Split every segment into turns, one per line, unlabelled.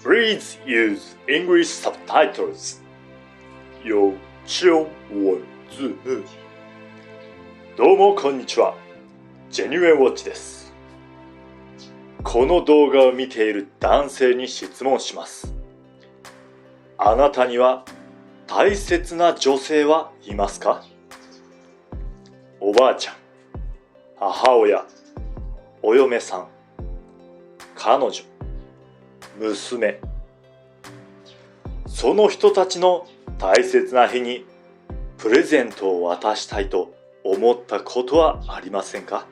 Please use English subtitles. 有求我字幕。どうもこんにちは。ジェニュエンウォッチです。この動画を見ている男性に質問します。あなたには大切な女性はいますか？おばあちゃん、母親、お嫁さん、彼女、娘。その人たちの大切な日にプレゼントを渡したいと思ったことはありませんか？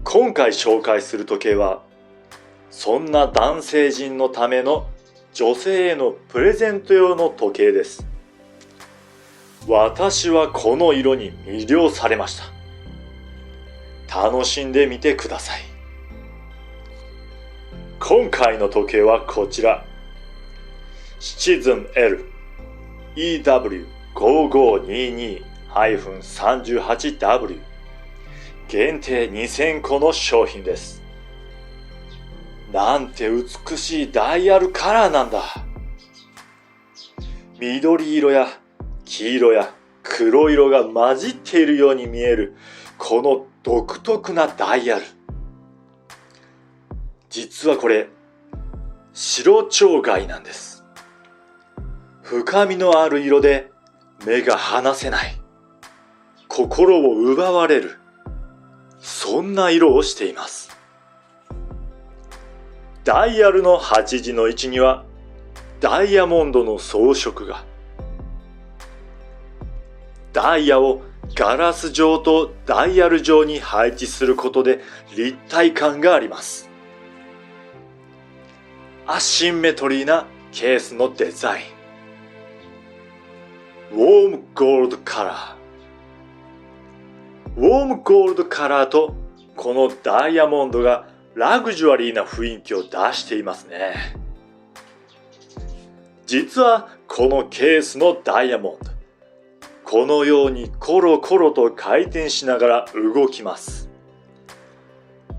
今回紹介する時計は、そんな男性陣のための女性へのプレゼント用の時計です。私はこの色に魅了されました。楽しんでみてください。今回の時計はこちら。Citizen L EW5522-38W 限定2000個の商品です。なんて美しいダイヤルカラーなんだ。緑色や黄色や黒色が混じっているように見えるこの独特なダイヤル。実はこれ白蝶貝なんです。深みのある色で目が離せない、心を奪われる、そんな色をしています。ダイヤルの8時の位置にはダイヤモンドの装飾が。ダイヤをガラス状とダイヤル状に配置することで立体感があります。アシンメトリーなケースのデザイン。ウォームゴールドカラー。ウォームゴールドカラーとこのダイヤモンドがラグジュアリーな雰囲気を出していますね。実はこのケースのダイヤモンド、このようにコロコロと回転しながら動きます。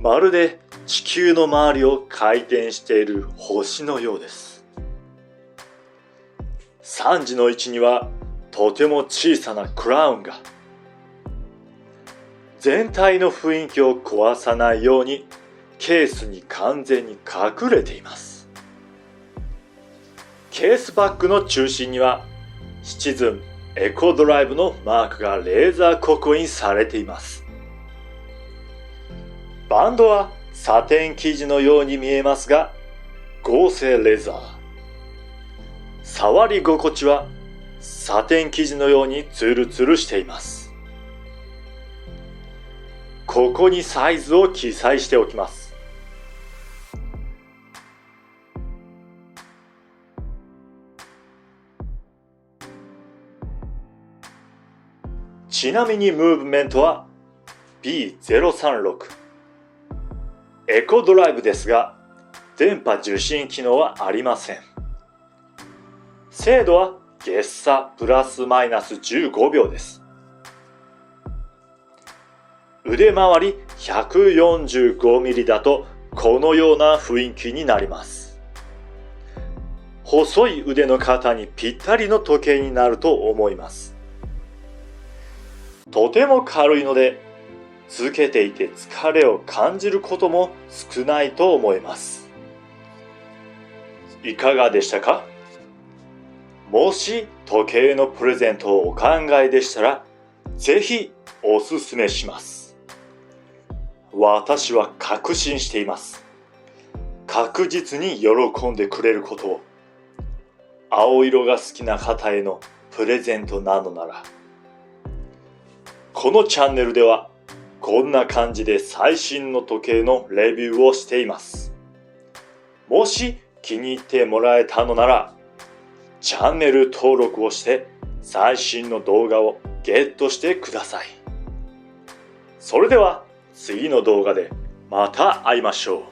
まるで地球の周りを回転している星のようです。3時の位置にはとても小さなクラウンが。全体の雰囲気を壊さないようにケースに完全に隠れています。ケースバッグの中心にはシチズンエコドライブのマークがレーザー刻印されています。バンドはサテン生地のように見えますが、合成レザー。触り心地はサテン生地のようにツルツルしています。ここにサイズを記載しておきます。ちなみにムーブメントは B036。エコドライブですが、電波受信機能はありません。精度はゲッサプラスマイナス15秒です。腕回り 145mm だとこのような雰囲気になります。細い腕の方にぴったりの時計になると思います。とても軽いので、つけていて疲れを感じることも少ないと思います。いかがでしたか？もし時計のプレゼントをお考えでしたら、ぜひおすすめします。私は確信しています。確実に喜んでくれることを。青色が好きな方へのプレゼントなのなら。このチャンネルではこんな感じで最新の時計のレビューをしています。もし気に入ってもらえたのなら、チャンネル登録をして最新の動画をゲットしてください。それでは次の動画でまた会いましょう。